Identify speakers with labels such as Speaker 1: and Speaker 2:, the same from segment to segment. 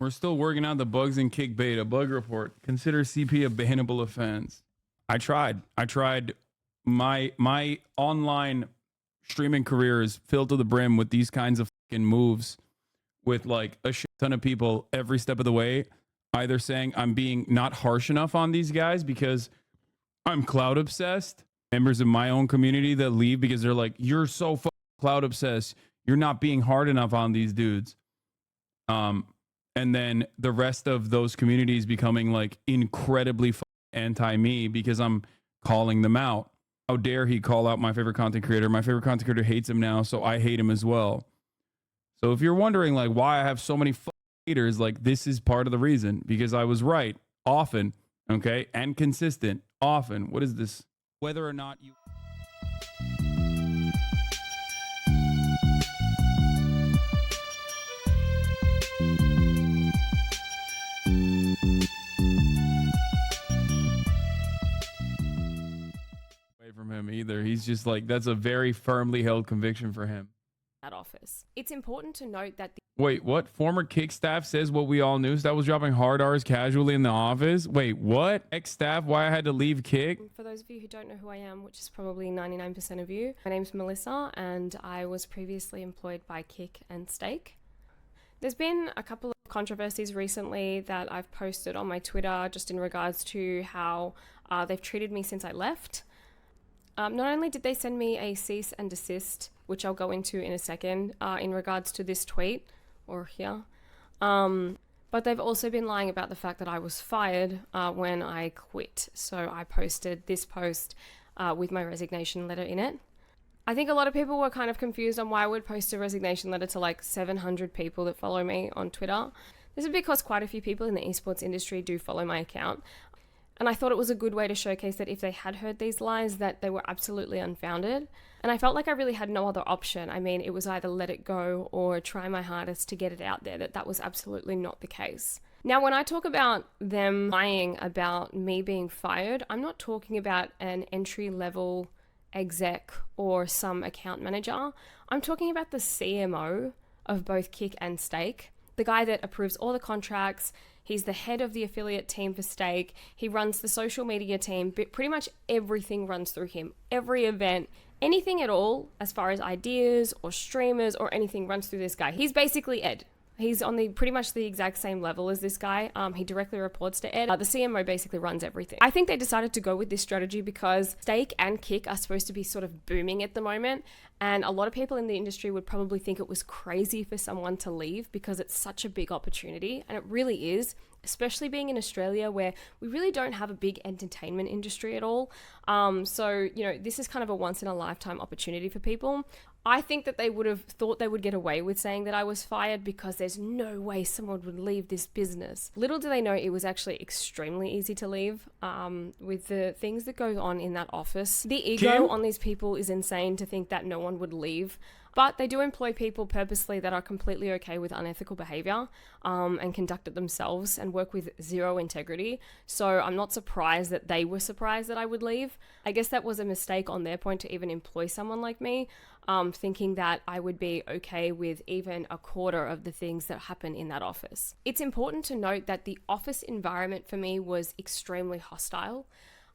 Speaker 1: We're still working out the bugs in kick beta. Bug report. Consider CP a bannable offense. I tried. My online streaming career is filled to the brim with these kinds of fucking moves with like a shit ton of people every step of the way, either saying I'm being not harsh enough on these guys because I'm cloud obsessed. Members of my own community that leave because they're like, you're so cloud obsessed. You're not being hard enough on these dudes. And then the rest of those communities becoming like incredibly anti me because I'm calling them out. How dare he call out my favorite content creator? My favorite content creator hates him now, so I hate him as well. So if you're wondering like why I have so many haters, like this is part of the reason, because I was right often, okay, and consistent often. What is this? Whether or not you from him either. He's just like, that's a very firmly held conviction for him.
Speaker 2: That office. It's important to note that
Speaker 1: wait, what? Former Kick staff says what we all knew. That was dropping hard R's casually in the office. Wait, what? Ex-staff, why I had to leave Kick?
Speaker 2: For those of you who don't know who I am, which is probably 99% of you, my name's Melissa and I was previously employed by Kick and Steak. There's been a couple of controversies recently that I've posted on my Twitter just in regards to how they've treated me since I left. Not only did they send me a cease and desist, which I'll go into in a second, in regards to this tweet, or here, but they've also been lying about the fact that I was fired when I quit. So I posted this post with my resignation letter in it. I think a lot of people were kind of confused on why I would post a resignation letter to like 700 people that follow me on Twitter. This is because quite a few people in the esports industry do follow my account. And I thought it was a good way to showcase that if they had heard these lies, that they were absolutely unfounded. And I felt like I really had no other option. I mean, it was either let it go or try my hardest to get it out there that was absolutely not the case. Now, when I talk about them lying about me being fired, I'm not talking about an entry-level exec or some account manager. I'm talking about the CMO of both Kick and Steak, the guy that approves all the contracts. He's the head of the affiliate team for Steak. He runs the social media team, but pretty much everything runs through him. Every event, anything at all, as far as ideas or streamers or anything runs through this guy. He's basically Ed. He's on pretty much the exact same level as this guy. He directly reports to Ed. The CMO basically runs everything. I think they decided to go with this strategy because Steak and Kick are supposed to be sort of booming at the moment. And a lot of people in the industry would probably think it was crazy for someone to leave because it's such a big opportunity. And it really is, especially being in Australia where we really don't have a big entertainment industry at all. So, you know, this is kind of a once in a lifetime opportunity for people. I think that they would have thought they would get away with saying that I was fired because there's no way someone would leave this business. Little do they know it was actually extremely easy to leave with the things that go on in that office. The ego on these people is insane to think that no one would leave. But they do employ people purposely that are completely okay with unethical behavior and conduct it themselves and work with zero integrity. So I'm not surprised that they were surprised that I would leave. I guess that was a mistake on their point to even employ someone like me, thinking that I would be okay with even a quarter of the things that happen in that office. It's important to note that the office environment for me was extremely hostile.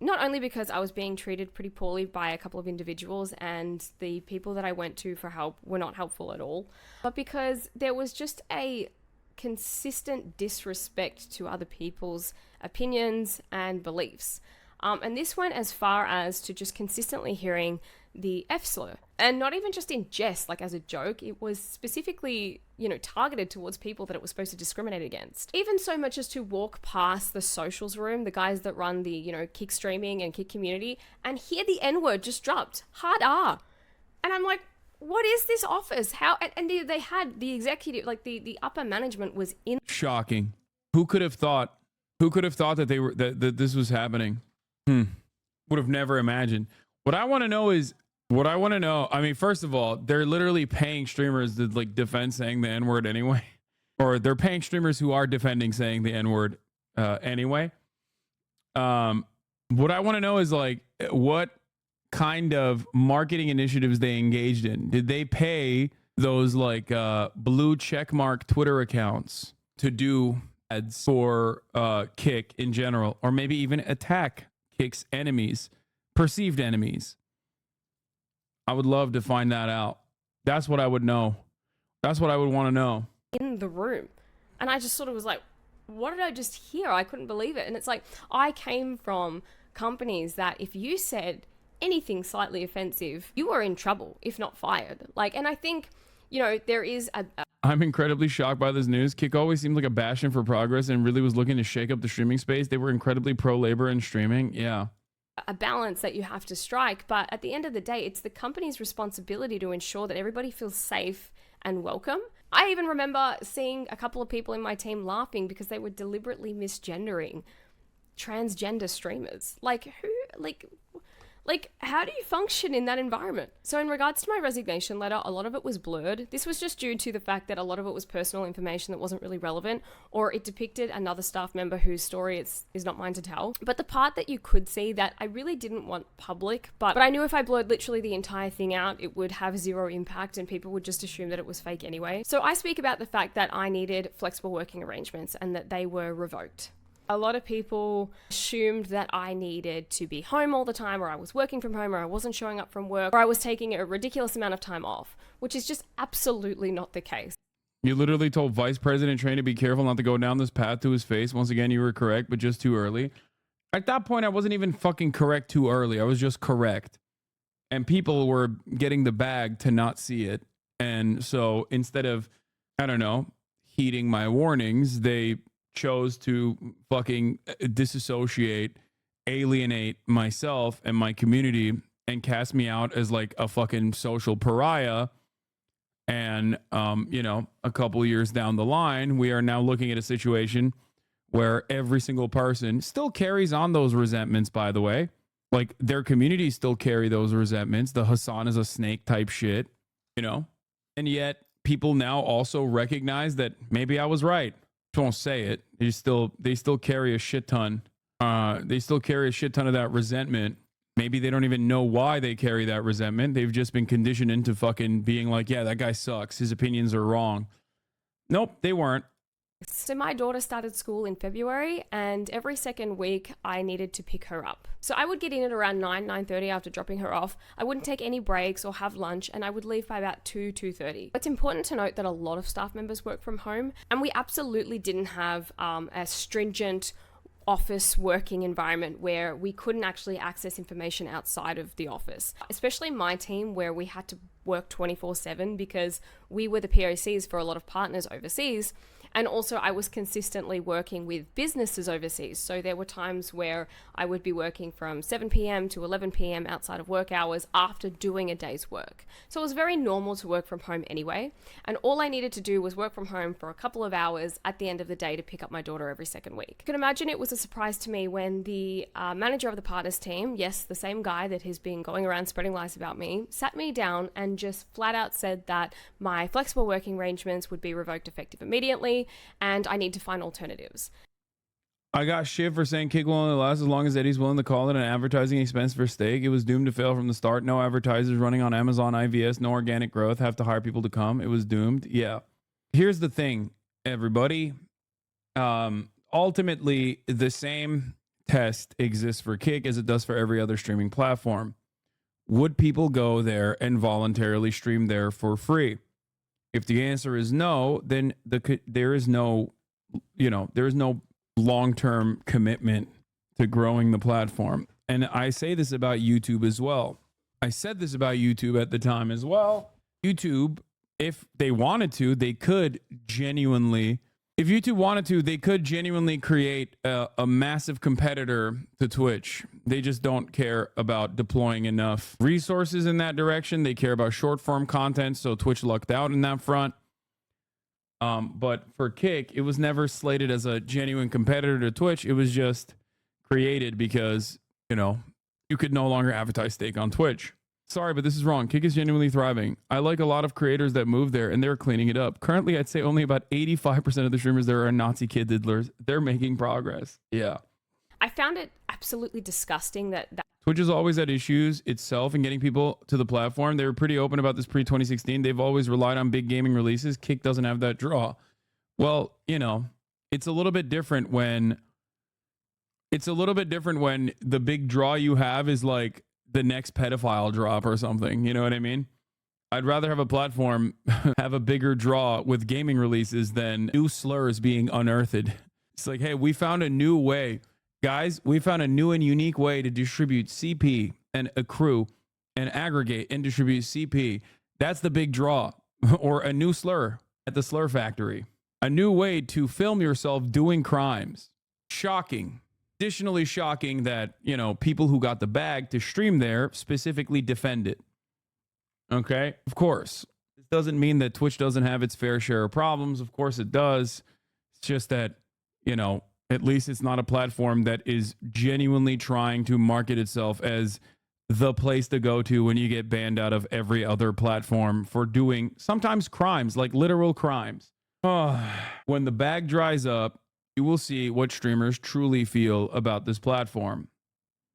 Speaker 2: Not only because I was being treated pretty poorly by a couple of individuals and the people that I went to for help were not helpful at all, but because there was just a consistent disrespect to other people's opinions and beliefs. And this went as far as to just consistently hearing the F slur, and not even just in jest, like as a joke. It was specifically, you know, targeted towards people that it was supposed to discriminate against. Even so much as to walk past the socials room, the guys that run the, you know, Kick streaming and Kick community, and hear the N-word just dropped, hard R. And I'm like, what is this office? How? And they had the executive, like the upper management was in.
Speaker 1: Shocking. Who could have thought? Who could have thought that they were that this was happening? Would have never imagined. What I want to know, I mean, first of all, they're literally paying streamers to like defend saying the N-word anyway. Or they're paying streamers who are defending saying the N-word anyway. What I want to know is like what kind of marketing initiatives they engaged in. Did they pay those like blue checkmark Twitter accounts to do ads for Kick in general, or maybe even attack Kick's enemies, perceived enemies. I would love to find that out. That's what I would know. That's what I would want to know.
Speaker 2: In the room. And I just sort of was like, what did I just hear? I couldn't believe it. And it's like, I came from companies that if you said anything slightly offensive, you were in trouble, if not fired. Like, and I think, you know, there is
Speaker 1: I'm incredibly shocked by this news. Kick always seemed like a bastion for progress and really was looking to shake up the streaming space. They were incredibly pro-labor in streaming. Yeah.
Speaker 2: a balance that you have to strike. But at the end of the day, it's the company's responsibility to ensure that everybody feels safe and welcome. I even remember seeing a couple of people in my team laughing because they were deliberately misgendering transgender streamers. Like, who, like, how do you function in that environment? So in regards to my resignation letter, a lot of it was blurred. This was just due to the fact that a lot of it was personal information that wasn't really relevant, or it depicted another staff member whose story is not mine to tell. But the part that you could see that I really didn't want public, but I knew if I blurred literally the entire thing out, it would have zero impact and people would just assume that it was fake anyway. So I speak about the fact that I needed flexible working arrangements and that they were revoked. A lot of people assumed that I needed to be home all the time, or I was working from home, or I wasn't showing up from work, or I was taking a ridiculous amount of time off, which is just absolutely not the case.
Speaker 1: You literally told Vice President Train to be careful not to go down this path to his face. Once again, you were correct, but just too early. At that point, I wasn't even fucking correct too early. I was just correct. And people were getting the bag to not see it. And so instead of, I don't know, heeding my warnings, they chose to fucking disassociate, alienate myself and my community and cast me out as like a fucking social pariah. And, you know, a couple years down the line, we are now looking at a situation where every single person still carries on those resentments, by the way. Like, their communities still carry those resentments. The Hasan is a snake type shit, you know? And yet people now also recognize that maybe I was right. Won't say it. They still carry a shit ton. They still carry a shit ton of that resentment. Maybe they don't even know why they carry that resentment. They've just been conditioned into fucking being like, yeah, that guy sucks. His opinions are wrong. Nope, they weren't.
Speaker 2: So my daughter started school in February, and every second week I needed to pick her up. So I would get in at around 9:30 after dropping her off. I wouldn't take any breaks or have lunch, and I would leave by about 2:30. It's important to note that a lot of staff members work from home, and we absolutely didn't have a stringent office working environment where we couldn't actually access information outside of the office. Especially my team, where we had to work 24/7 because we were the POCs for a lot of partners overseas. And also I was consistently working with businesses overseas. So there were times where I would be working from 7 p.m. to 11 p.m. outside of work hours after doing a day's work. So it was very normal to work from home anyway. And all I needed to do was work from home for a couple of hours at the end of the day to pick up my daughter every second week. You can imagine it was a surprise to me when the manager of the partners team, yes, the same guy that has been going around spreading lies about me, sat me down and just flat out said that my flexible working arrangements would be revoked effective immediately, and I need to find alternatives.
Speaker 1: I got shit for saying Kick will only last as long as Eddie's willing to call it an advertising expense for steak. It was doomed to fail from the start. No advertisers running on Amazon IVS, no organic growth, have to hire people to come. It was doomed. Yeah. Here's the thing, everybody. Ultimately, the same test exists for Kick as it does for every other streaming platform. Would people go there and voluntarily stream there for free? If the answer is no, then there is no long-term commitment to growing the platform. And I say this about YouTube as well. I said this about YouTube at the time as well. YouTube, if they wanted to, they could genuinely, create a massive competitor to Twitch. They just don't care about deploying enough resources in that direction. They care about short form content. So Twitch lucked out in that front. But for Kick, it was never slated as a genuine competitor to Twitch. It was just created because, you know, you could no longer advertise steak on Twitch. Sorry, but this is wrong. Kick is genuinely thriving. I like a lot of creators that move there and they're cleaning it up. Currently, I'd say only about 85% of the streamers there are Nazi kid diddlers. They're making progress. Yeah.
Speaker 2: I found it absolutely disgusting that
Speaker 1: Twitch has always had issues itself in getting people to the platform. They were pretty open about this pre-2016. They've always relied on big gaming releases. Kick doesn't have that draw. Well, you know, It's a little bit different when the big draw you have is like the next pedophile drop or something. You know what I mean? I'd rather have a platform have a bigger draw with gaming releases than new slurs being unearthed. It's like, hey, we found a new way. Guys, we found a new and unique way to distribute CP and accrue and aggregate and distribute CP. That's the big draw. Or a new slur at the slur factory. A new way to film yourself doing crimes. Shocking. Additionally shocking that, you know, people who got the bag to stream there specifically defend it. Okay? Of course. This doesn't mean that Twitch doesn't have its fair share of problems. Of course it does. It's just that, you know, at least it's not a platform that is genuinely trying to market itself as the place to go to when you get banned out of every other platform for doing sometimes crimes, like literal crimes. When the bag dries up, you will see what streamers truly feel about this platform.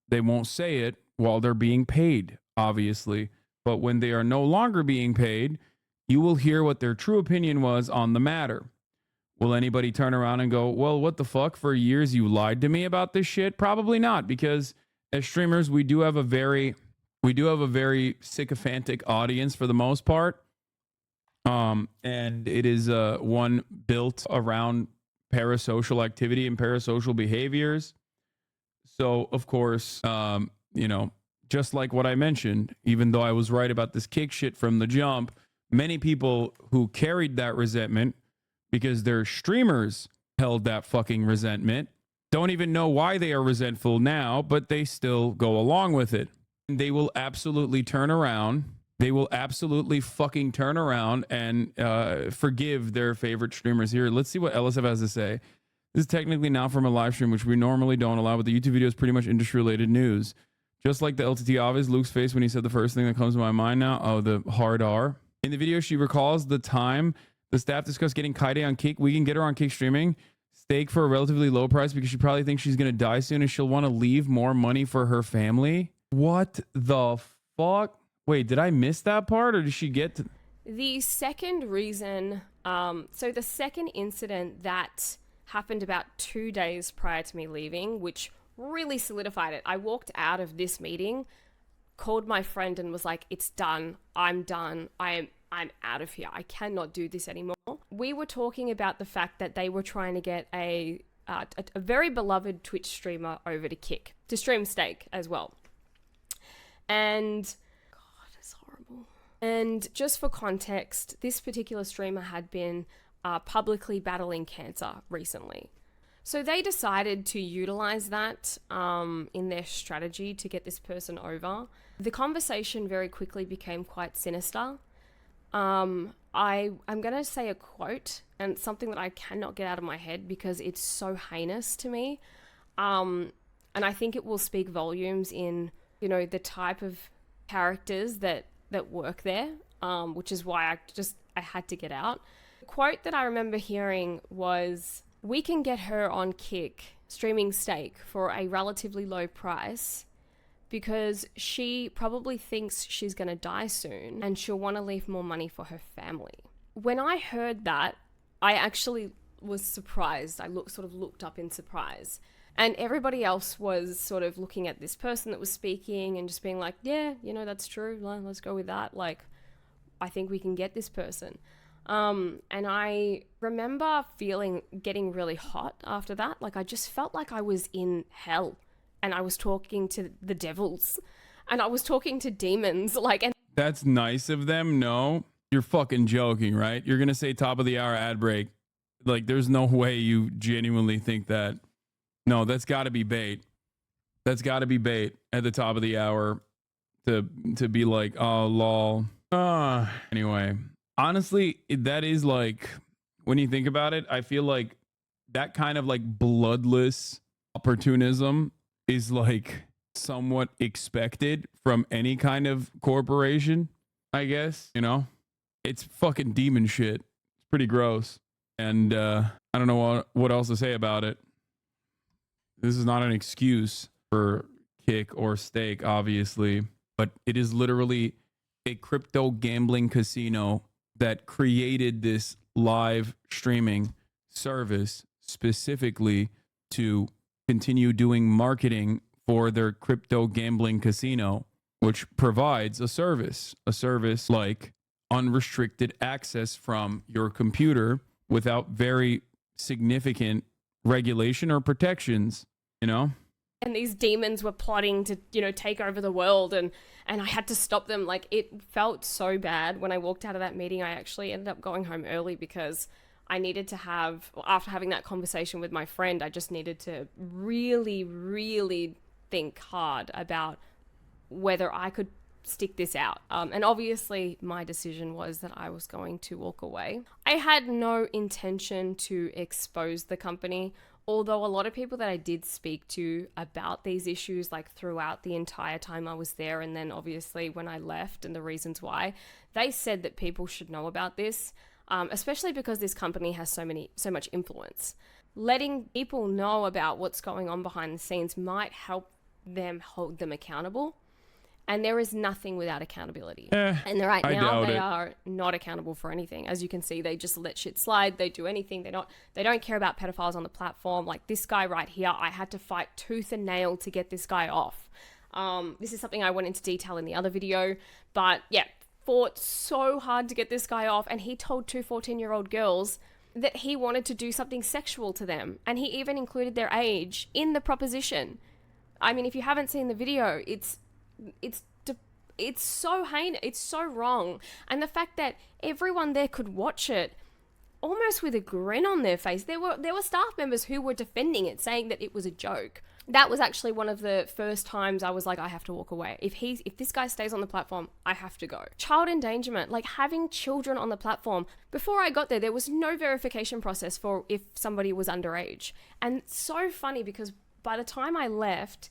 Speaker 1: They won't say it while they're being paid, obviously, but when they are no longer being paid, you will hear what their true opinion was on the matter. Will anybody turn around and go, well, what the fuck? For years you lied to me about this shit? Probably not, because as streamers, we do have a very sycophantic audience for the most part. And it is one built around parasocial activity and parasocial behaviors. So, of course, you know, just like what I mentioned, even though I was right about this kick shit from the jump, many people who carried that resentment because their streamers held that fucking resentment don't even know why they are resentful now, but they still go along with it. And they will absolutely turn around. They will absolutely fucking turn around and forgive their favorite streamers. Here, let's see what LSF has to say. This is technically now from a live stream, which we normally don't allow, but the YouTube video is pretty much industry-related news. Just like the LTT obvious, Luke's face when he said the first thing that comes to my mind now, oh, the hard R. In the video, she recalls the time the staff discussed getting Kaide on Kick. We can get her on Kick streaming. Stake for a relatively low price because she probably thinks she's going to die soon and she'll want to leave more money for her family. What the fuck? Wait, did I miss that part or did she get to...
Speaker 2: The second reason, so the second incident that happened about 2 days prior to me leaving, which really solidified it. I walked out of this meeting, called my friend and was like, it's done. I'm done. I'm out of here. I cannot do this anymore. We were talking about the fact that they were trying to get a very beloved Twitch streamer over to Kick, to stream Stake as well. And God, it's horrible. And just for context, this particular streamer had been publicly battling cancer recently. So they decided to utilize that in their strategy to get this person over. The conversation very quickly became quite sinister. I'm going to say a quote, and something that I cannot get out of my head because it's so heinous to me. And I think it will speak volumes in, you know, the type of characters that work there, which is why I had to get out. The quote that I remember hearing was, we can get her on Kick streaming Stake for a relatively low price because she probably thinks she's going to die soon and she'll want to leave more money for her family. When I heard that, I actually was surprised. I looked up in surprise. And everybody else was sort of looking at this person that was speaking and just being like, yeah, you know, that's true. Let's go with that. Like, I think we can get this person. And I remember getting really hot after that. Like, I just felt like I was in hell and I was talking to the devils and I was talking to demons. And
Speaker 1: that's nice of them. No, you're fucking joking, right? You're going to say top of the hour ad break. Like, there's no way you genuinely think that. No, that's got to be bait. That's got to be bait at the top of the hour to be like, oh, lol. Anyway, honestly, that is like, when you think about it, I feel like that kind of like bloodless opportunism is like somewhat expected from any kind of corporation, I guess. You know, it's fucking demon shit. It's pretty gross. And I don't know what else to say about it. This is not an excuse for Kick or Stake, obviously, but it is literally a crypto gambling casino that created this live streaming service specifically to continue doing marketing for their crypto gambling casino, which provides a service like unrestricted access from your computer without very significant regulation or protections, you know?
Speaker 2: And these demons were plotting to, take over the world, and I had to stop them. Like, it felt so bad when I walked out of that meeting. I actually ended up going home early because I needed to after having that conversation with my friend, I just needed to really, really think hard about whether I could stick this out. And obviously my decision was that I was going to walk away. I had no intention to expose the company, although a lot of people that I did speak to about these issues, like throughout the entire time I was there, and then obviously when I left and the reasons why, they said that people should know about this, especially because this company has so much influence. Letting people know about what's going on behind the scenes might help them hold them accountable. And there is nothing without accountability. And right now they are not accountable for anything. As you can see, they just let shit slide. They do anything. They don't care about pedophiles on the platform. Like this guy right here, I had to fight tooth and nail to get this guy off. This is something I went into detail in the other video. But yeah, fought so hard to get this guy off. And he told two 14-year-old girls that he wanted to do something sexual to them. And he even included their age in the proposition. I mean, if you haven't seen the video, it's so heinous, it's so wrong. And the fact that everyone there could watch it almost with a grin on their face. There were staff members who were defending it, saying that it was a joke. That was actually one of the first times I was like, I have to walk away. If this guy stays on the platform, I have to go. Child endangerment, like having children on the platform. Before I got there was no verification process for if somebody was underage. And it's so funny because by the time I left,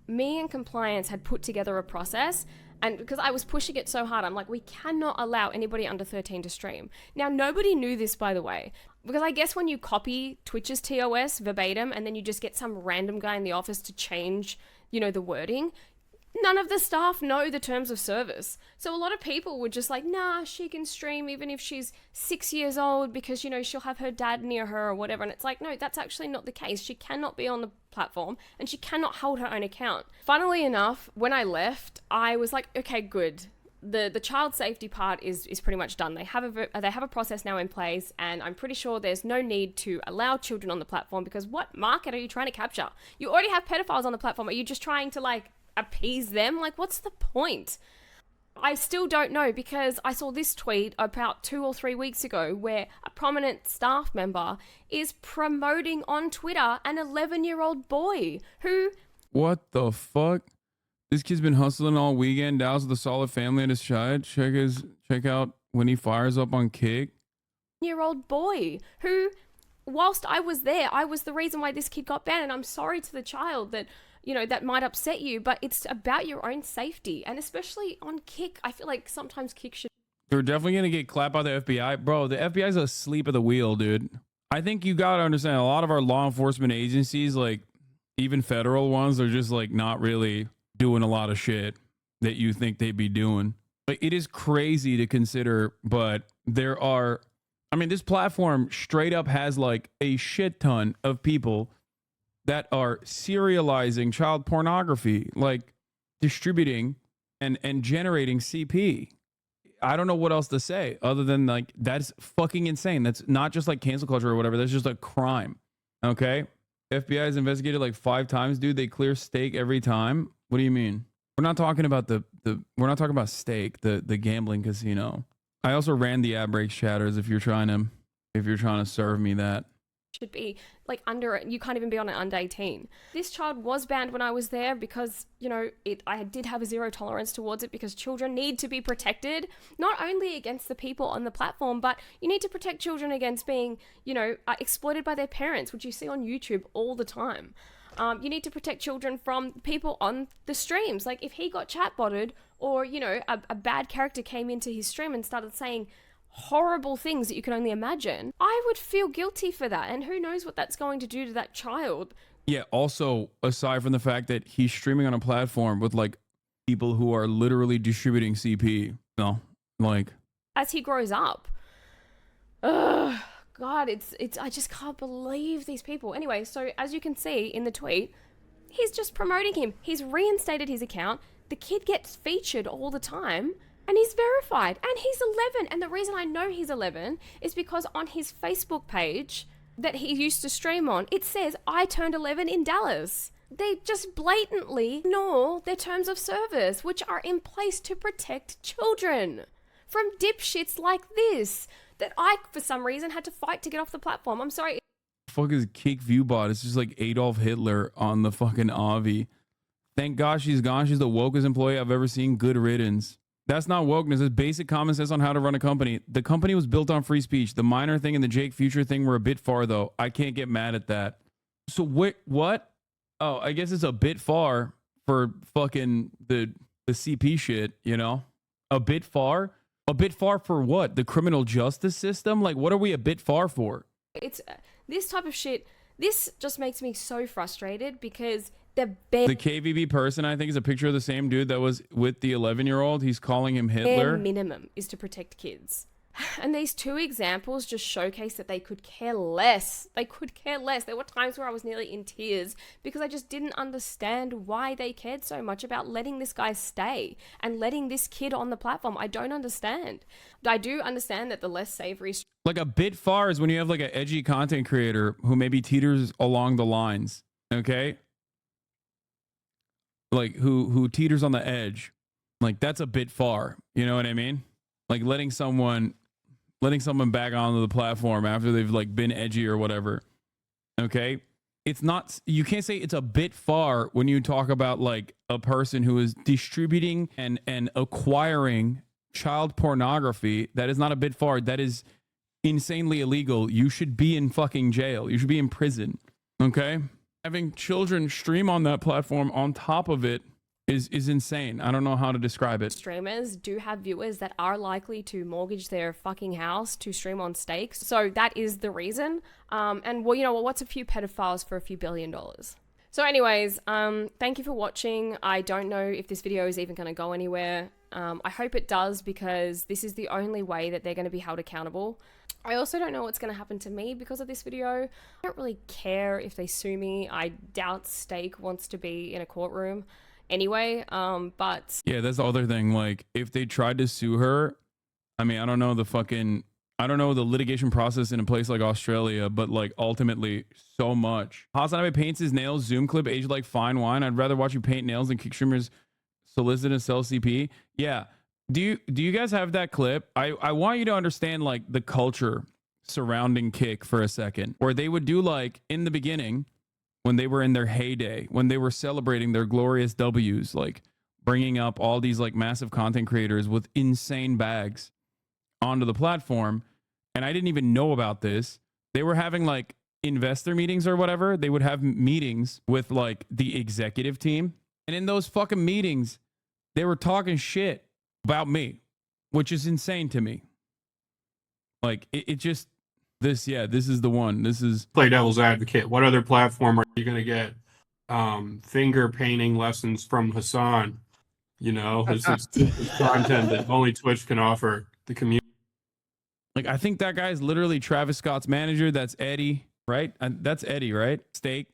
Speaker 2: me and compliance had put together a process, and because I was pushing it so hard, I'm like, we cannot allow anybody under 13 to stream. Now, nobody knew this, by the way, because I guess when you copy Twitch's TOS verbatim and then you just get some random guy in the office to change, the wording, none of the staff know the terms of service. So a lot of people were just like, nah, she can stream even if she's 6 years old because, she'll have her dad near her or whatever. And it's like, no, that's actually not the case. She cannot be on the platform and she cannot hold her own account. Funnily enough, when I left, I was like, okay, good. The child safety part is pretty much done. They have a process now in place, and I'm pretty sure there's no need to allow children on the platform because what market are you trying to capture? You already have pedophiles on the platform. Are you just trying to appease them? What's the point? I still don't know, because I saw this tweet about 2 or 3 weeks ago where a prominent staff member is promoting on Twitter an 11-year-old boy who...
Speaker 1: What the fuck? This kid's been hustling all weekend, dows with a solid family at his side. Check out when he fires up on Kick.
Speaker 2: Year-old boy who, whilst I was there, I was the reason why this kid got banned, and I'm sorry to the child that... that might upset you, but it's about your own safety. And especially on Kick, I feel like sometimes Kick should...
Speaker 1: They're definitely going to get clapped by the FBI. Bro, the FBI's asleep at the wheel, dude. I think you got to understand, a lot of our law enforcement agencies, even federal ones, are just not really doing a lot of shit that you think they'd be doing. It is crazy to consider, but there are... this platform straight up has a shit ton of people that are serializing child pornography, distributing and generating CP. I don't know what else to say other than that's fucking insane. That's not just cancel culture or whatever. That's just a crime. Okay. FBI has investigated 5 times, dude. They clear Stake every time. What do you mean? We're not talking about we're not talking about Stake, the gambling casino. I also ran the ad break chatters if you're trying to serve me that.
Speaker 2: Should be under, you can't even be on it under 18. This child was banned when I was there because I did have a zero tolerance towards it, because children need to be protected, not only against the people on the platform, but you need to protect children against being exploited by their parents, which you see on YouTube all the time. You need to protect children from people on the streams. If he got chatbotted, or a bad character came into his stream and started saying horrible things that you can only imagine, I would feel guilty for that, and who knows what that's going to do to that child.
Speaker 1: Yeah, also, aside from the fact that he's streaming on a platform with people who are literally distributing CP, as he
Speaker 2: grows up. Ugh, God, it's I just can't believe these people. Anyway, so as you can see in the tweet, he's just promoting him. He's reinstated his account. The kid gets featured all the time and he's verified and he's 11. And the reason I know he's 11 is because on his Facebook page that he used to stream on, it says, I turned 11 in Dallas. They just blatantly ignore their terms of service, which are in place to protect children from dipshits like this that I, for some reason, had to fight to get off the platform. I'm sorry.
Speaker 1: Fuck is Kick Viewbot? It's just like Adolf Hitler on the fucking Avi. Thank God she's gone. She's the wokest employee I've ever seen. Good riddance. That's not wokeness. It's basic common sense on how to run a company. The company was built on free speech. The minor thing and the Jake Future thing were a bit far, though. I can't get mad at that. So what? Oh, I guess it's a bit far for fucking the CP shit, you know? A bit far? A bit far for what? The criminal justice system? Like, what are we a bit far for?
Speaker 2: It's this type of shit. This just makes me so frustrated because the
Speaker 1: KVB person, I think, is a picture of the same dude that was with the 11-year-old. He's calling him Hitler.
Speaker 2: Bare minimum is to protect kids. And these two examples just showcase that they could care less. They could care less. There were times where I was nearly in tears because I just didn't understand why they cared so much about letting this guy stay and letting this kid on the platform. I don't understand. I do understand that the less savory...
Speaker 1: Like a bit far is when you have like an edgy content creator who maybe teeters along the lines, okay? Like who teeters on the edge. Like that's a bit far. You know what I mean? Like letting someone back onto the platform after they've like been edgy or whatever. Okay? It's not, you can't say it's a bit far when you talk about like a person who is distributing and acquiring child pornography. That is not a bit far. That is insanely illegal. You should be in fucking jail. You should be in prison. Okay? Having children stream on that platform on top of it is insane. I don't know how to describe it.
Speaker 2: Streamers do have viewers that are likely to mortgage their fucking house to stream on stakes. So that is the reason. And well, you know, what's a few pedophiles for a few $1 billion? So anyways, thank you for watching. I don't know if this video is even going to go anywhere. I hope it does because this is the only way that they're going to be held accountable. I also don't know what's going to happen to me because of this video. I don't really care if they sue me. I doubt Stake wants to be in a courtroom anyway, but...
Speaker 1: Yeah, that's the other thing. Like, if they tried to sue her, I mean, I don't know the litigation process in a place like Australia, but like ultimately so much. HasanAbi paints his nails, Zoom clip, aged like fine wine. I'd rather watch you paint nails than kick streamers solicit and sell CP. Yeah. Do you guys have that clip? I want you to understand like the culture surrounding Kick for a second, where they would do like in the beginning when they were in their heyday, when they were celebrating their glorious W's, like bringing up all these like massive content creators with insane bags onto the platform. And I didn't even know about this. They were having like investor meetings or whatever. They would have meetings with like the executive team. And in those fucking meetings, they were talking shit about me, which is insane to me. Like it just, this is the one. This is
Speaker 3: play devil's advocate. What other platform are you going to get finger painting lessons from Hasan? You know, it's content that only Twitch can offer the community.
Speaker 1: Like, I think that guy's literally Travis Scott's manager. That's Eddie, right? That's Eddie, right? Steak.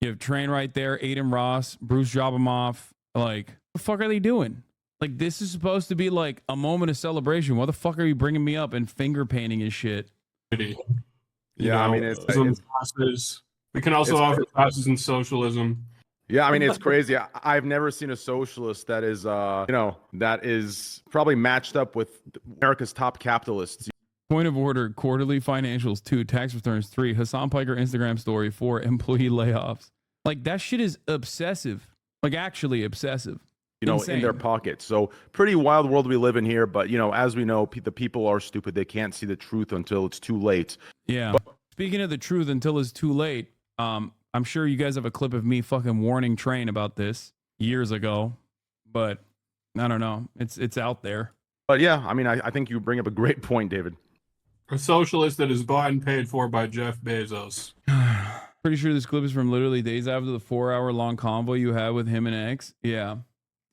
Speaker 1: You have Train right there, Aiden Ross, Bruce Jobamoff. Like, what the fuck are they doing? Like, this is supposed to be like a moment of celebration. What the fuck are you bringing me up and finger painting and shit?
Speaker 3: Yeah, I mean, it's classes. We can also offer classes in socialism.
Speaker 4: Yeah, I mean, it's crazy. I've never seen a socialist that is, that is probably matched up with America's top capitalists.
Speaker 1: Point of order, quarterly financials, 2, tax returns, 3, Hasan Piker Instagram story, 4, employee layoffs. Like, that shit is obsessive. Like, actually obsessive.
Speaker 4: You know, insane. In their pockets. So pretty wild world we live in here. But, you know, as we know, the people are stupid. They can't see the truth until it's too late.
Speaker 1: Yeah. But speaking of the truth until it's too late, I'm sure you guys have a clip of me fucking warning Train about this years ago. But I don't know. It's out there.
Speaker 4: But yeah, I mean, I think you bring up a great point, David.
Speaker 3: A socialist that is bought and paid for by Jeff Bezos.
Speaker 1: Pretty sure this clip is from literally days after the 4-hour-long convo you had with him and X. Yeah.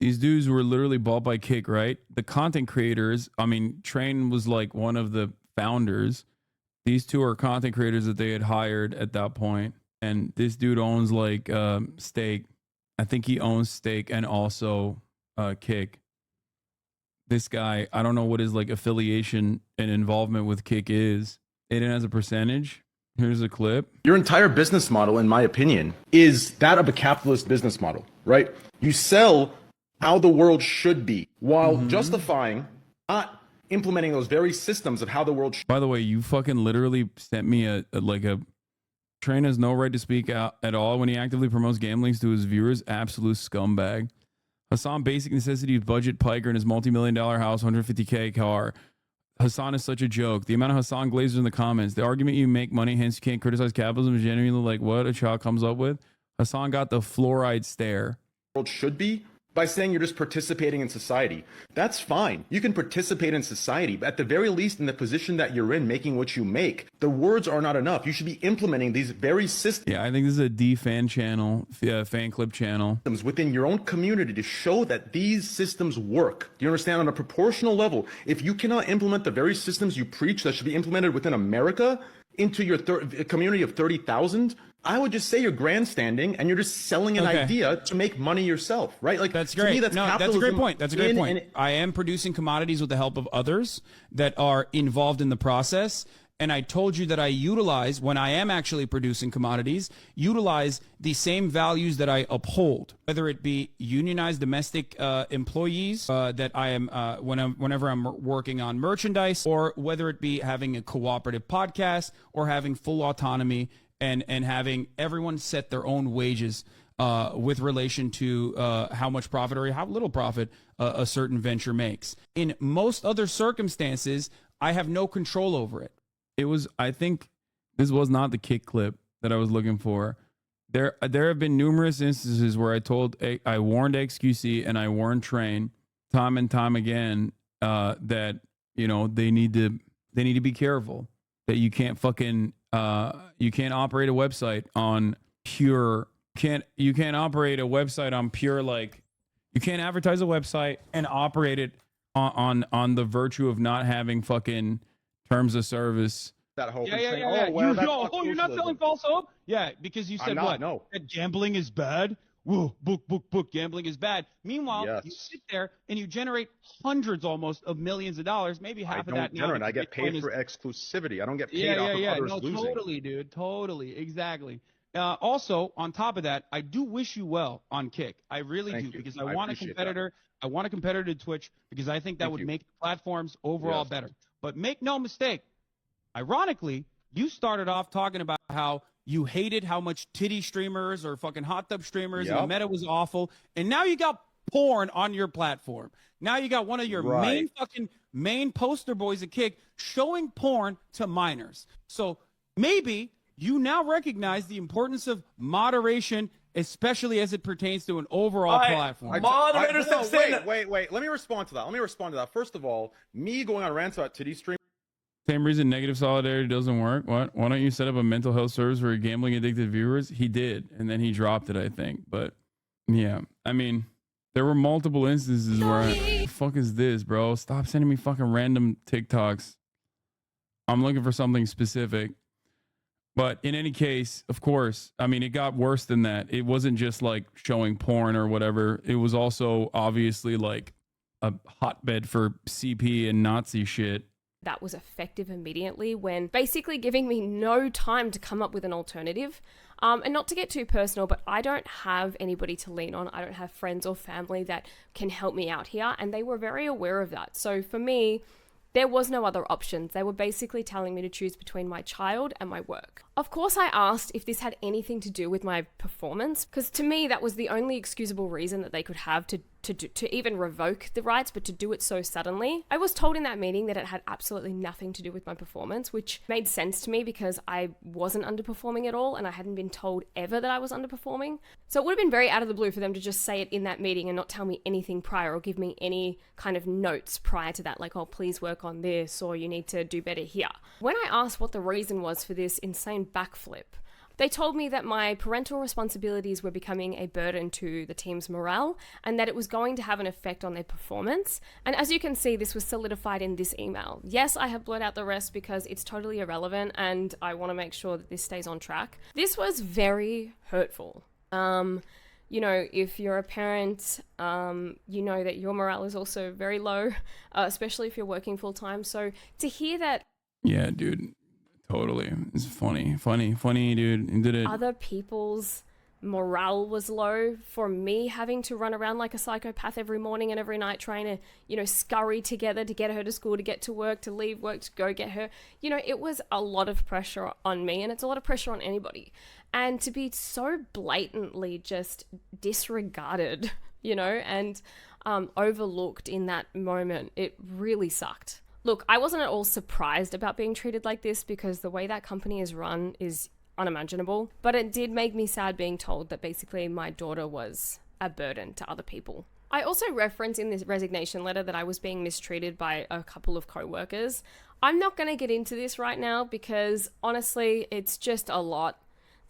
Speaker 1: These dudes were literally bought by Kick, right? The content creators, I mean, Train was like one of the founders. These two are content creators that they had hired at that point, and this dude owns like Stake. I think he owns Stake and also Kick. This guy, I don't know what his like affiliation and involvement with Kick is. Aiden has a percentage. Here's a clip.
Speaker 4: Your entire business model, in my opinion, is that of a capitalist business model, right? You sell how the world should be while justifying not implementing those very systems of how the world should.
Speaker 1: By the way, you fucking literally sent me a Train has no right to speak out at all when he actively promotes gambling to his viewers. Absolute scumbag. Hasan, basic necessities, budget piker in his multi-million-dollar house, 150K car. Hasan is such a joke. The amount of Hasan glazers in the comments. The argument you make money, hence you can't criticize capitalism is genuinely like what a child comes up with. Hasan got the fluoride stare.
Speaker 4: World should be by saying you're just participating in society. That's fine. You can participate in society, but at the very least in the position that you're in, making what you make, the words are not enough. You should be implementing these very systems.
Speaker 1: Yeah, I think this is a D fan channel, fan clip channel.
Speaker 4: Within your own community to show that these systems work. Do you understand? On a proportional level, if you cannot implement the very systems you preach that should be implemented within America into your community of 30,000, I would just say you're grandstanding and you're just selling an idea to make money yourself, right? Like
Speaker 5: that's great.
Speaker 4: To me, that's
Speaker 5: a great point. That's a great point.
Speaker 4: And
Speaker 5: I am producing commodities with the help of others that are involved in the process. And I told you that I utilize, when I am actually producing commodities, utilize the same values that I uphold, whether it be unionized domestic employees that I am whenever I'm working on merchandise, or whether it be having a cooperative podcast or having full autonomy and having everyone set their own wages with relation to how much profit or how little profit a certain venture makes. In most other circumstances, I have no control over it.
Speaker 1: It was, I think this was not the Kick clip that I was looking for. There have been numerous instances where I warned XQC and I warned Train time and time again that, you know, they need to be careful, that you can't fucking you can't operate a website on pure you can't operate a website on pure, like, you can't advertise a website and operate it on the virtue of not having fucking terms of service.
Speaker 4: that hope.
Speaker 5: Yeah.
Speaker 4: Oh, well, that's not
Speaker 5: you're not
Speaker 4: socialism.
Speaker 5: selling false hope? Yeah, because you said
Speaker 4: not,
Speaker 5: what?
Speaker 4: no.
Speaker 5: That gambling is bad? Whoa, book, gambling is bad. Meanwhile,
Speaker 4: Yes.
Speaker 5: you sit there and you generate hundreds almost of millions of dollars, maybe half of that now.
Speaker 4: Generate. I
Speaker 5: because
Speaker 4: get paid
Speaker 5: Bitcoin
Speaker 4: for
Speaker 5: is-
Speaker 4: exclusivity. I don't get paid off of others
Speaker 5: No,
Speaker 4: losing.
Speaker 5: totally, dude. Totally. Exactly. Also, on top of that, I do wish you well on Kick. I really
Speaker 4: Thank
Speaker 5: do,
Speaker 4: you.
Speaker 5: because
Speaker 4: I
Speaker 5: I want a
Speaker 4: appreciate that.
Speaker 5: competitor. I want a competitor to Twitch because I think that
Speaker 4: Thank
Speaker 5: would
Speaker 4: you.
Speaker 5: make platforms overall
Speaker 4: Yes.
Speaker 5: better. But make no mistake, ironically, you started off talking about how you hated how much titty streamers or fucking hot tub streamers and the
Speaker 4: Yep.
Speaker 5: meta was awful, and now you got porn on your platform. Now you got one of your
Speaker 4: Right.
Speaker 5: main poster boys at Kick showing porn to minors. So maybe you now recognize the importance of moderation, especially as it pertains to an overall platform.
Speaker 6: Moderators
Speaker 4: no,
Speaker 6: have said
Speaker 4: wait. Let me respond to that. First of all, me going on rants about titty stream.
Speaker 1: Same reason negative solidarity doesn't work. What? Why don't you set up a mental health service for your gambling addicted viewers? He did, and then he dropped it, I think. But yeah, I mean, there were multiple instances where the fuck is this, bro? Stop sending me fucking random TikToks. I'm looking for something specific. But in any case, of course, I mean, it got worse than that. It wasn't just like showing porn or whatever. It was also obviously like a hotbed for CP and Nazi shit.
Speaker 2: That was effective immediately, when basically giving me no time to come up with an alternative. And not to get too personal, but I don't have anybody to lean on. I don't have friends or family that can help me out here, and they were very aware of that. So for me, there was no other options. They were basically telling me to choose between my child and my work. Of course, I asked if this had anything to do with my performance, because to me, that was the only excusable reason that they could have to even revoke the rights, but to do it so suddenly. I was told in that meeting that it had absolutely nothing to do with my performance, which made sense to me because I wasn't underperforming at all, and I hadn't been told ever that I was underperforming. So it would have been very out of the blue for them to just say it in that meeting and not tell me anything prior or give me any kind of notes prior to that, like, oh, please work on this, or you need to do better here. When I asked what the reason was for this insane backflip, They told me that my parental responsibilities were becoming a burden to the team's morale and that it was going to have an effect on their performance. And as you can see, this was solidified in this email. Yes, I have blurred out the rest because it's totally irrelevant and I want to make sure that this stays on track. This was very hurtful. You know, if you're a parent, you know that your morale is also very low, especially if you're working full time. So to hear that,
Speaker 1: yeah, dude, totally, it's funny, dude. You did it.
Speaker 2: Other people's morale was low for me having to run around like a psychopath every morning and every night trying to, you know, scurry together to get her to school, to get to work, to leave work, to go get her. You know, it was a lot of pressure on me, and it's a lot of pressure on anybody. And to be so blatantly just disregarded, you know, and overlooked in that moment, it really sucked. Look, I wasn't at all surprised about being treated like this because the way that company is run is unimaginable, but it did make me sad being told that basically my daughter was a burden to other people. I also reference in this resignation letter that I was being mistreated by a couple of co-workers. I'm not going to get into this right now because honestly, it's just a lot.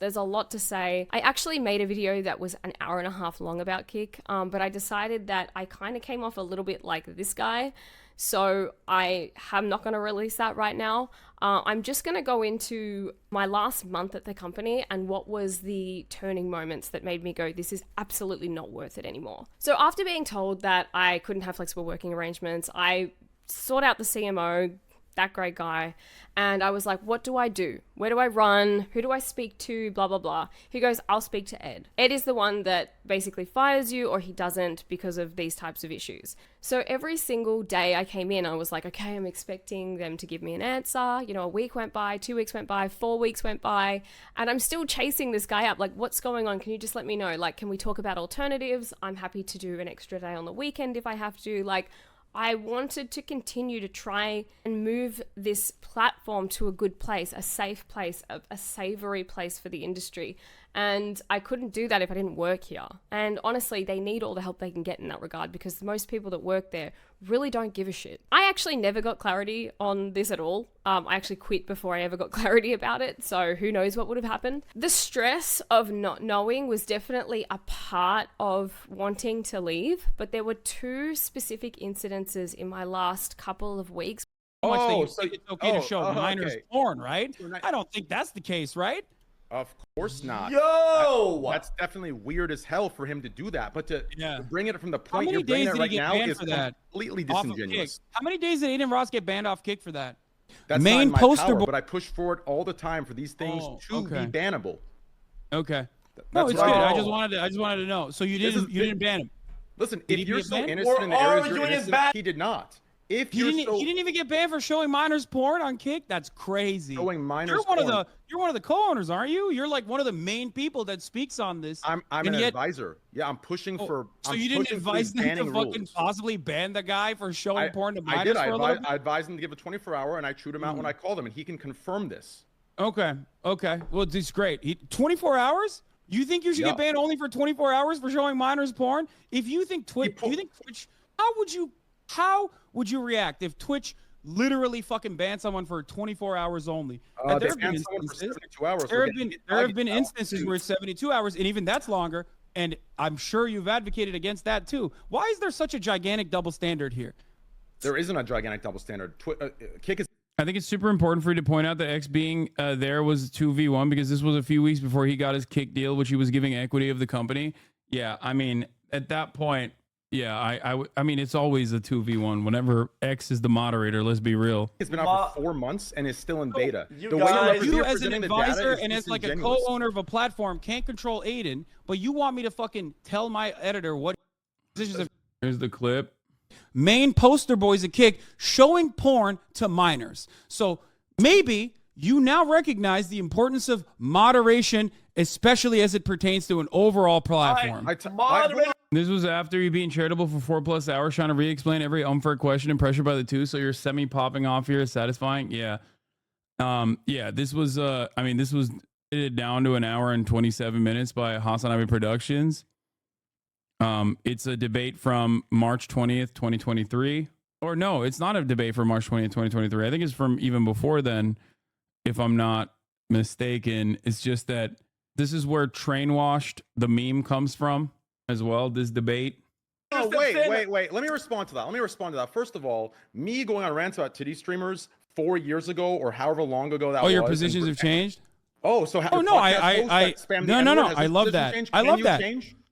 Speaker 2: There's a lot to say. I actually made a video that was an hour and a half long about Kik, but I decided that I kind of came off a little bit like this guy. So I am not going to release that right now. I'm just going to go into my last month at the company and what was the turning moments that made me go, this is absolutely not worth it anymore. So after being told that I couldn't have flexible working arrangements, I sought out the CMO, that great guy, and I was like, what do I do? Where do I run? Who do I speak to? Blah, blah, blah. He goes, I'll speak to Ed. Ed is the one that basically fires you or he doesn't because of these types of issues. So every single day I came in, I was like, okay, I'm expecting them to give me an answer. You know, a week went by, 2 weeks went by, 4 weeks went by, and I'm still chasing this guy up. Like, what's going on? Can you just let me know? Like, can we talk about alternatives? I'm happy to do an extra day on the weekend if I have to. Like, I wanted to continue to try and move this platform to a good place, a safe place, a savory place for the industry. And I couldn't do that if I didn't work here. And honestly, they need all the help they can get in that regard because most people that work there really don't give a shit. I actually never got clarity on this at all. I actually quit before I ever got clarity about it. So who knows what would have happened. The stress of not knowing was definitely a part of wanting to leave. But there were two specific incidences in my last couple of weeks.
Speaker 5: So it's okay to show minors porn, right? I don't think that's the case, right?
Speaker 4: Of course not.
Speaker 6: That's
Speaker 4: definitely weird as hell for him to do that. But to bring it from the
Speaker 5: How
Speaker 4: point
Speaker 5: many
Speaker 4: you're bringing
Speaker 5: days
Speaker 4: it
Speaker 5: did
Speaker 4: right
Speaker 5: he get
Speaker 4: now
Speaker 5: banned
Speaker 4: is
Speaker 5: for that?
Speaker 4: completely
Speaker 5: Off of
Speaker 4: disingenuous.
Speaker 5: Kick? How many days did Aiden Ross get banned off Kick for that?
Speaker 4: That's
Speaker 5: Main
Speaker 4: not in my
Speaker 5: poster
Speaker 4: power,
Speaker 5: boy-
Speaker 4: but I push for it all the time for these things to be bannable.
Speaker 5: Okay. No,
Speaker 4: That's
Speaker 5: it's
Speaker 4: right.
Speaker 5: good. I just wanted to know. So you didn't ban him.
Speaker 4: Listen,
Speaker 5: Did
Speaker 4: if
Speaker 5: he
Speaker 4: you're
Speaker 5: get
Speaker 4: so
Speaker 5: banned?
Speaker 4: innocent in the areas you're
Speaker 6: arguing is
Speaker 4: innocent,
Speaker 6: bad.
Speaker 4: he did not. If
Speaker 5: He
Speaker 4: you're
Speaker 5: didn't even get banned for showing minors porn on Kick. That's crazy.
Speaker 4: showing minors
Speaker 5: You're one
Speaker 4: porn,
Speaker 5: of the co-owners, aren't you? You're like one of the main people that speaks on this.
Speaker 4: I'm
Speaker 5: and
Speaker 4: an
Speaker 5: yet-
Speaker 4: advisor. Yeah, I'm pushing for.
Speaker 5: So
Speaker 4: I'm
Speaker 5: you didn't
Speaker 4: pushing for
Speaker 5: advise
Speaker 4: these
Speaker 5: them to
Speaker 4: banning
Speaker 5: fucking
Speaker 4: rules.
Speaker 5: possibly ban the guy for showing porn to minors
Speaker 4: I did.
Speaker 5: for a little bit?
Speaker 4: I advised him to give a 24-hour, and I chewed him out when I called him, and he can confirm this.
Speaker 5: Okay. Well, this is great. 24 hours? You think you should get banned only for 24 hours for showing minors porn? If you think Twitch, how would you react if Twitch literally fucking banned someone for 24 hours only?
Speaker 4: They banned someone for 72 hours.
Speaker 5: There have been instances where it's 72 hours, and even that's longer. And I'm sure you've advocated against that too. Why is there such a gigantic double standard here?
Speaker 4: There isn't a gigantic double standard. Kick is.
Speaker 1: I think it's super important for you to point out that X being there was 2v1 because this was a few weeks before he got his Kick deal, which he was giving equity of the company. Yeah, I mean, at that point, yeah, I mean, it's always a 2v1 whenever X is the moderator. Let's be real.
Speaker 4: It's been out for 4 months and is still in beta.
Speaker 5: You as an advisor and as like a co-owner of a platform can't control Aiden, but you want me to fucking tell my editor what decisions.
Speaker 1: Here's the clip.
Speaker 5: Main poster boys at Kick showing porn to minors. So maybe you now recognize the importance of moderation, especially as it pertains to an overall platform.
Speaker 1: This was after you being charitable for 4+ hours, trying to re-explain every unfair question and pressure by the two, so you're semi-popping off here is satisfying. Yeah. This was this was edited down to 1 hour and 27 minutes by HasanAbi Productions. It's a debate from March 20th, 2023. Or no, it's not a debate from March 20th, 2023. I think it's from even before then, if I'm not mistaken. It's just that this is where train washed the meme comes from as well. This debate.
Speaker 4: Oh, wait. Let me respond to that. First of all, me going on rants about titty streamers 4 years ago or however long ago that was.
Speaker 5: Oh, your positions have changed?
Speaker 4: Oh, so
Speaker 5: no, no, I love that. I love that.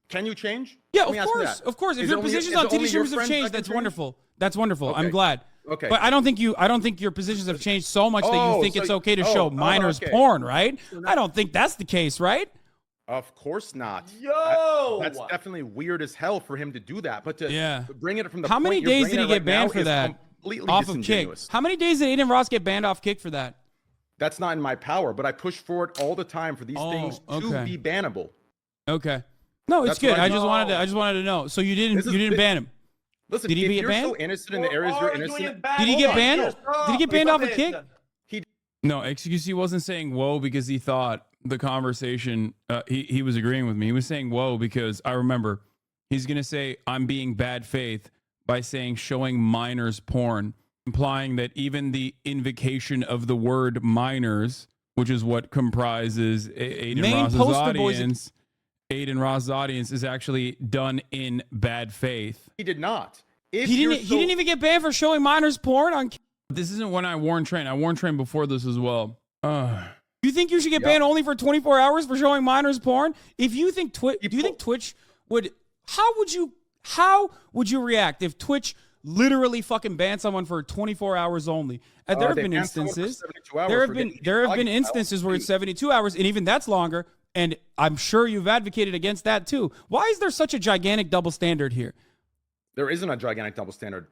Speaker 4: Can you change?
Speaker 5: Yeah, of course. If your positions on titty streamers have changed, that's wonderful. That's wonderful. I'm glad.
Speaker 4: Okay.
Speaker 5: But I don't think your positions have changed so much that you think it's okay to show minors porn, right? I don't think that's the case, right?
Speaker 4: Of course not.
Speaker 6: Yo,
Speaker 4: that's definitely weird as hell for him to do that. But to bring it from the
Speaker 5: how many days did he get banned for that? Off of Kick. How many days did Aiden Ross get banned off Kick for that?
Speaker 4: That's not in my power, but I push for it all the time for these things to be bannable.
Speaker 5: Okay. No, it's good. I just wanted to know. So you didn't ban him.
Speaker 4: Listen,
Speaker 5: did he get banned?
Speaker 4: So innocent in the areas you're innocent.
Speaker 5: Did he get banned? Did he get banned off of Kick?
Speaker 1: No, XQC wasn't saying whoa because he thought the conversation, he was agreeing with me. He was saying whoa because I remember he's going to say I'm being bad faith by saying showing minors porn, implying that even the invocation of the word minors, which is what comprises Aiden Ross's audience, Aiden Ross's audience is actually done in bad faith.
Speaker 4: He did not.
Speaker 5: He didn't even get banned for showing minors porn on.
Speaker 1: This isn't when I warned Train. I warned Train before this as well.
Speaker 5: You think you should get banned only for 24 hours for showing minors porn? If you think do you think Twitch would? How would you react if Twitch literally fucking banned someone for 24 hours only? There have been instances. There have been instances where it's 72 hours, and even that's longer. And I'm sure you've advocated against that too. Why is there such a gigantic double standard here?
Speaker 4: There isn't a gigantic double standard.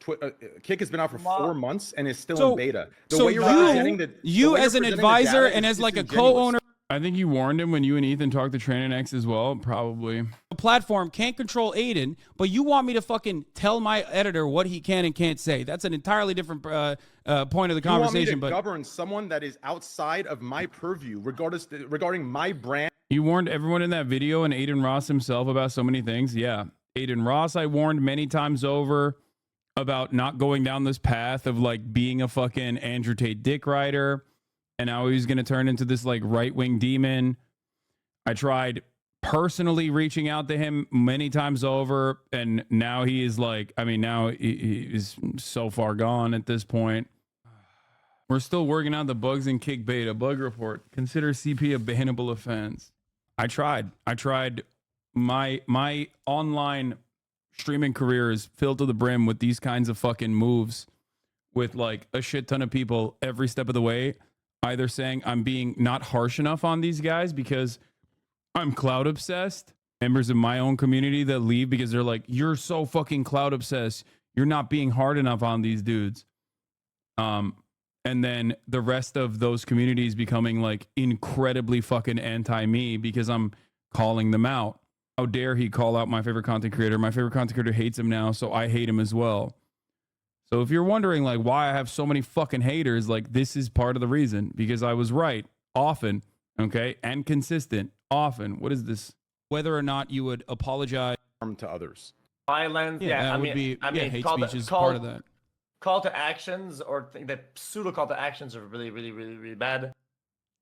Speaker 4: Kick has been out for 4 months and is still in beta.
Speaker 5: You as an advisor and as like a co-owner.
Speaker 1: I think you warned him when you and Ethan talked to Train and X as well, probably.
Speaker 5: The platform can't control Aiden, but you want me to fucking tell my editor what he can and can't say. That's an entirely different point of the conversation.
Speaker 4: You want me to govern someone that is outside of my purview regarding my brand?
Speaker 1: You warned everyone in that video and Aiden Ross himself about so many things. Yeah. Aiden Ross, I warned many times over about not going down this path of like being a fucking Andrew Tate dick rider. And now he's going to turn into this like right-wing demon. I tried personally reaching out to him many times over. And now he is like, now he is so far gone at this point. We're still working out the bugs in Kick Beta. Bug report. Consider CP a bannable offense. I tried. My online streaming career is filled to the brim with these kinds of fucking moves with like a shit ton of people every step of the way, either saying I'm being not harsh enough on these guys because I'm cloud obsessed, members of my own community that leave because they're like, you're so fucking cloud obsessed. You're not being hard enough on these dudes. And then the rest of those communities becoming like incredibly fucking anti me because I'm calling them out. How dare he call out my favorite content creator? My favorite content creator hates him now, so I hate him as well. So if you're wondering like why I have so many fucking haters, like this is part of the reason because I was right often, okay, and consistent often. What is this?
Speaker 5: Whether or not you would apologize
Speaker 4: to others.
Speaker 6: Violence,
Speaker 5: hate speech is part of that.
Speaker 6: Call to actions or the pseudo call to actions are really, really, really, really bad.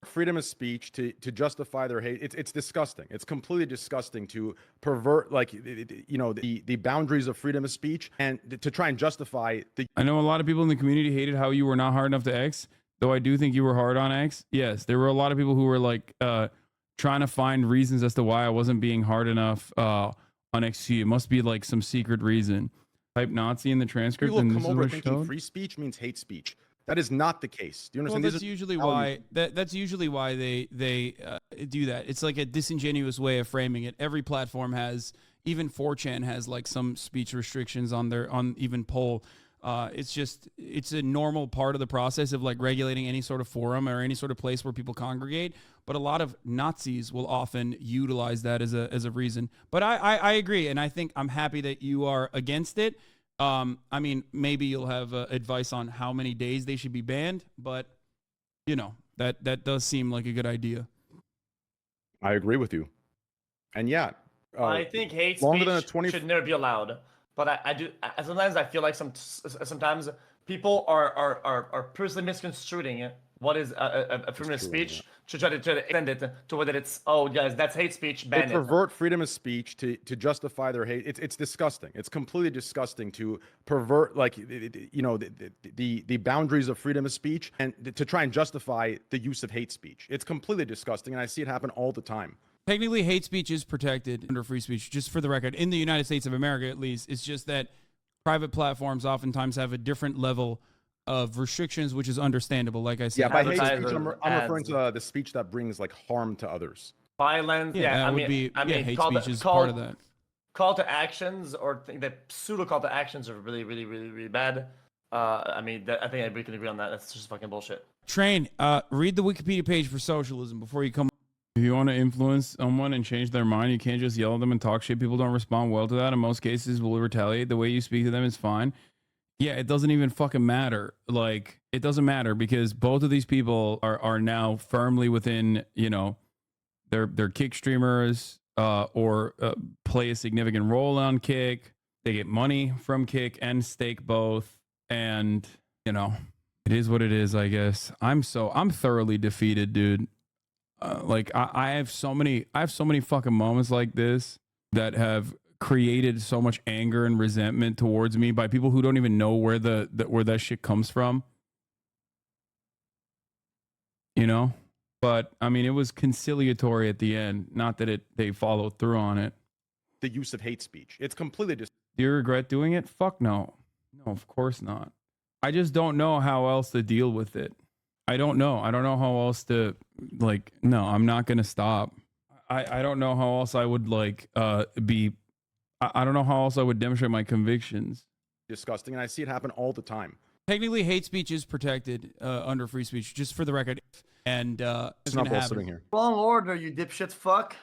Speaker 4: Freedom of speech to justify their hate. It's disgusting. It's completely disgusting to pervert the boundaries of freedom of speech and to try and justify the.
Speaker 1: I know a lot of people in the community hated how you were not hard enough to X, though I do think you were hard on X. Yes, there were a lot of people who were like trying to find reasons as to why I wasn't being hard enough on XQ. It must be like some secret reason. Type Nazi in the transcript.
Speaker 4: People
Speaker 1: and
Speaker 4: come
Speaker 1: this
Speaker 4: over
Speaker 1: is
Speaker 4: thinking free speech means hate speech. That is not the case. Do you understand?
Speaker 5: Well, that's usually why. That's usually why they do that. It's like a disingenuous way of framing it. Every platform has, even 4chan has like some speech restrictions on even poll. It's a normal part of the process of like regulating any sort of forum or any sort of place where people congregate. But a lot of Nazis will often utilize that as a reason. But I agree, and I think I'm happy that you are against it. Maybe you'll have advice on how many days they should be banned, but that does seem like a good idea.
Speaker 4: I agree with you, and
Speaker 6: I think hate speech should never be allowed. But I do sometimes I feel like sometimes people are personally misconstruing what is a freedom of
Speaker 4: true,
Speaker 6: speech to try to extend it to whether it's, oh guys, that's hate speech,
Speaker 4: They
Speaker 6: ban it.
Speaker 4: pervert freedom of speech to justify their hate. It's disgusting. It's completely disgusting to pervert, like, you know, the boundaries of freedom of speech and to try and justify the use of hate speech. It's completely disgusting, and I see it happen all the time.
Speaker 5: Technically, hate speech is protected under free speech, just for the record. In the United States of America, at least, it's just that private platforms oftentimes have a different level of restrictions, which is understandable. Like I said,
Speaker 4: Yeah, by hate
Speaker 6: Advertisers,
Speaker 4: speech, I'm referring
Speaker 6: ads.
Speaker 4: to the speech that brings like harm to others.
Speaker 6: Violence,
Speaker 5: yeah,
Speaker 6: I
Speaker 5: that
Speaker 6: mean,
Speaker 5: would be,
Speaker 6: I mean,
Speaker 5: hate
Speaker 6: call
Speaker 5: speech
Speaker 6: to-
Speaker 5: is
Speaker 6: call-
Speaker 5: part of that.
Speaker 6: Call to actions or the pseudo call to actions are really, really, really, really bad. I mean, I think we can agree on that. That's just fucking bullshit.
Speaker 5: Train, read the Wikipedia page for socialism before you come.
Speaker 1: If you want to influence someone and change their mind, you can't just yell at them and talk shit. People don't respond well to that. In most cases, will retaliate. The way you speak to them is fine. Yeah, it doesn't even fucking matter. Like, it doesn't matter because both of these people are now firmly within, you know, they're Kick streamers or play a significant role on Kick. They get money from Kick and Stake both. And, you know, it is what it is, I guess. I'm thoroughly defeated, dude. Like I have so many fucking moments like this that have created so much anger and resentment towards me by people who don't even know where where that shit comes from. You know? But I mean, it was conciliatory at the end, not that they followed through on it.
Speaker 4: The use of hate speech. It's completely
Speaker 1: Do you regret doing it? Fuck no. No, of course not. I just don't know how else to deal with it. I don't know. I don't know how else to, like, no, I'm not going to stop. I don't know how else I would, like, I don't know how else I would demonstrate my convictions.
Speaker 4: disgusting, and I see it happen all the time.
Speaker 5: Technically, hate speech is protected under free speech, just for the record. And
Speaker 4: It's not bullshitting here.
Speaker 6: Wrong order, you dipshit fuck.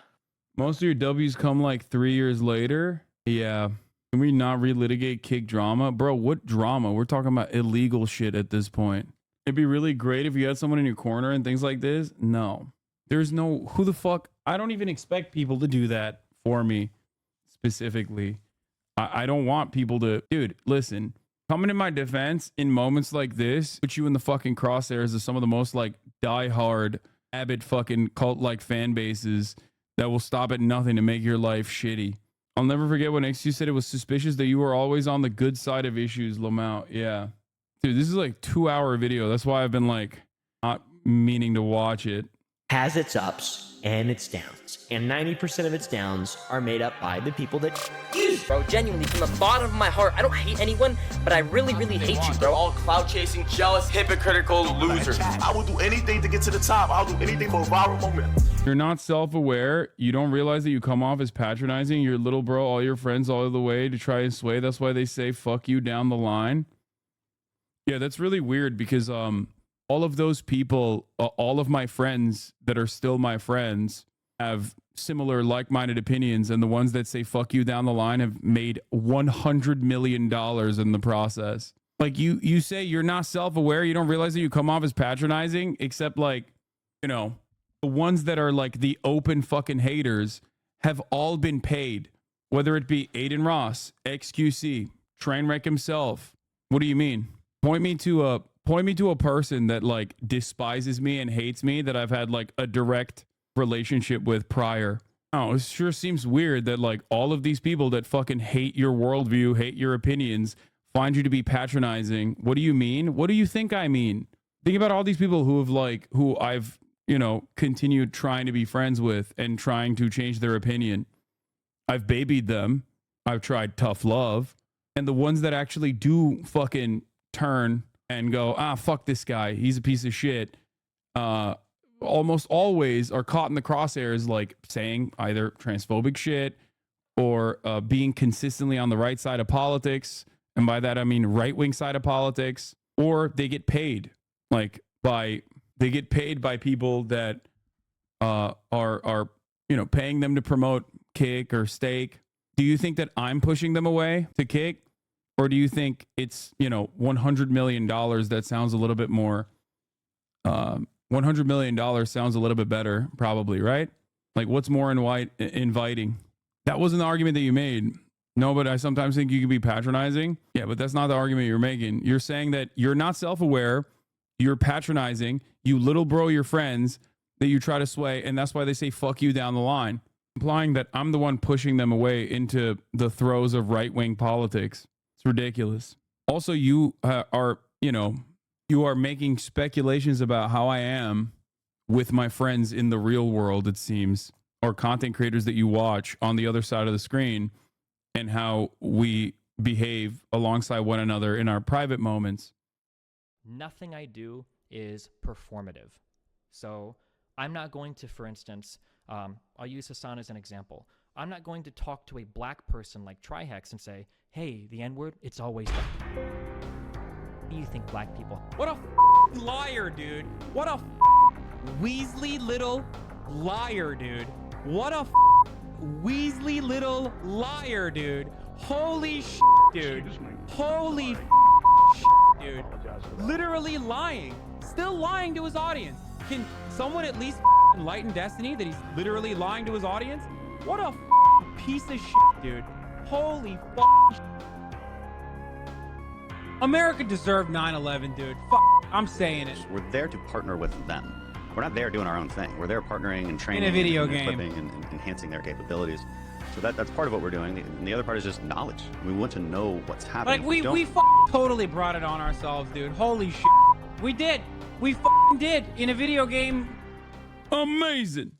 Speaker 1: Most of your W's come like 3 years later. Yeah. Can we not relitigate Kick drama? Bro, what drama? We're talking about illegal shit at this point. It'd be really great if you had someone in your corner and things like this. No. There's no, who the fuck? I don't even expect people to do that for me specifically. I don't want people to, dude, listen, coming in my defense in moments like this, put you in the fucking crosshairs of some of the most like diehard, avid fucking cult-like fan bases that will stop at nothing to make your life shitty. I'll never forget when XQ said it was suspicious that you were always on the good side of issues, Lamau. Yeah. Dude, this is like 2-hour video. That's why I've been like not meaning to watch it.
Speaker 7: Has its ups and its downs, and 90% of its downs are made up by the people that
Speaker 8: Bro, genuinely, from the bottom of my heart, I don't hate anyone, but I really, really hate you, bro.
Speaker 9: All cloud chasing, jealous, hypocritical losers. I will do anything to get to the top. I'll do anything for a viral moment.
Speaker 1: You're not self-aware. You don't realize that you come off as patronizing. Your little bro, all your friends all the way to try and sway. That's why they say fuck you down the line. Yeah, that's really weird because all of those people, all of my friends that are still my friends have similar like-minded opinions, and the ones that say fuck you down the line have made $100 million in the process. Like you say you're not self-aware, you don't realize that you come off as patronizing, except like, you know, the ones that are like the open fucking haters have all been paid, whether it be Aiden Ross, XQC, Trainwreck himself. What do you mean? Point me to a person that like despises me and hates me that I've had like a direct relationship with prior. Oh, it sure seems weird that like all of these people that fucking hate your worldview, hate your opinions, find you to be patronizing. What do you mean? What do you think I mean? Think about all these people who I've, you know, continued trying to be friends with and trying to change their opinion. I've babied them. I've tried tough love. And the ones that actually do fucking turn and go, fuck this guy, he's a piece of shit, almost always are caught in the crosshairs, like saying either transphobic shit or being consistently on the right side of politics. And by that, I mean right-wing side of politics, or they get paid by people that are, you know, paying them to promote Kick or Stake. Do you think that I'm pushing them away to Kick? Or do you think it's, you know, $100 million that sounds a little bit more, $100 million sounds a little bit better, probably, right? Like, what's more inviting? That wasn't the argument that you made. No, but I sometimes think you can be patronizing. Yeah, but that's not the argument you're making. You're saying that you're not self-aware, you're patronizing, you little bro your friends that you try to sway, and that's why they say fuck you down the line, implying that I'm the one pushing them away into the throes of right-wing politics. It's ridiculous. Also, you are, you are making speculations about how I am with my friends in the real world, it seems, or content creators that you watch on the other side of the screen, and how we behave alongside one another in our private moments.
Speaker 10: Nothing I do is performative. So I'm not going to, for instance, I'll use Hasan as an example. I'm not going to talk to a black person like Trihex and say, hey, the N-word, it's always that. What do you think black people? What a liar, dude. What a Weasley little liar, dude. What a Weasley little liar, dude. Holy shit, dude. Holy shit, dude. Literally lying. Still lying to his audience. Can someone at least enlighten Destiny that he's literally lying to his audience? What a piece of shit, dude. Holy shit.
Speaker 5: America deserved 9/11, dude. I'm saying it.
Speaker 11: We're there to partner with them. We're not there doing our own thing. We're there partnering and training
Speaker 5: In a video
Speaker 11: and
Speaker 5: game.
Speaker 11: equipping and enhancing their capabilities. So that's part of what we're doing. And the other part is just knowledge. We want to know what's happening.
Speaker 5: Like, we totally brought it on ourselves, dude. Holy shit. We did. We did in a video game.
Speaker 1: Amazing.